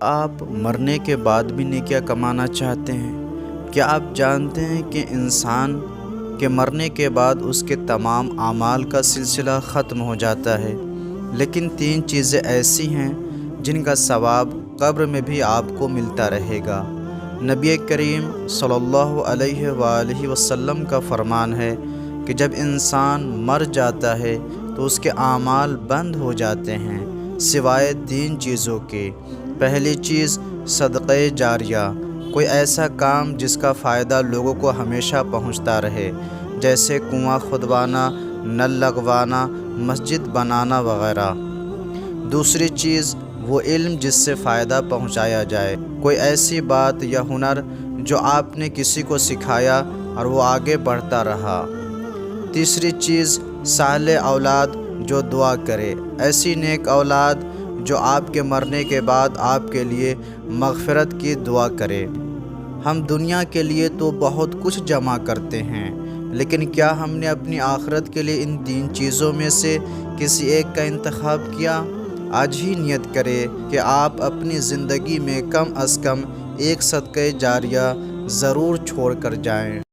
آپ مرنے کے بعد بھی نیکیاں کمانا چاہتے ہیں؟ کیا آپ جانتے ہیں کہ انسان کے مرنے کے بعد اس کے تمام اعمال کا سلسلہ ختم ہو جاتا ہے، لیکن 3 چیزیں ایسی ہیں جن کا ثواب قبر میں بھی آپ کو ملتا رہے گا۔ نبی کریم صلی اللہ علیہ وآلہ وسلم کا فرمان ہے کہ جب انسان مر جاتا ہے تو اس کے اعمال بند ہو جاتے ہیں سوائے 3 چیزوں کے۔ پہلی چیز صدقہ جاریہ، کوئی ایسا کام جس کا فائدہ لوگوں کو ہمیشہ پہنچتا رہے، جیسے کنواں کھودوانا، نل لگوانا، مسجد بنانا وغیرہ۔ دوسری چیز وہ علم جس سے فائدہ پہنچایا جائے، کوئی ایسی بات یا ہنر جو آپ نے کسی کو سکھایا اور وہ آگے بڑھتا رہا۔ تیسری چیز صالح اولاد جو دعا کرے، ایسی نیک اولاد جو آپ کے مرنے کے بعد آپ کے لیے مغفرت کی دعا کرے۔ ہم دنیا کے لیے تو بہت کچھ جمع کرتے ہیں، لیکن کیا ہم نے اپنی آخرت کے لیے ان 3 چیزوں میں سے کسی ایک کا انتخاب کیا؟ آج ہی نیت کرے کہ آپ اپنی زندگی میں کم از کم ایک صدقہ جاریہ ضرور چھوڑ کر جائیں۔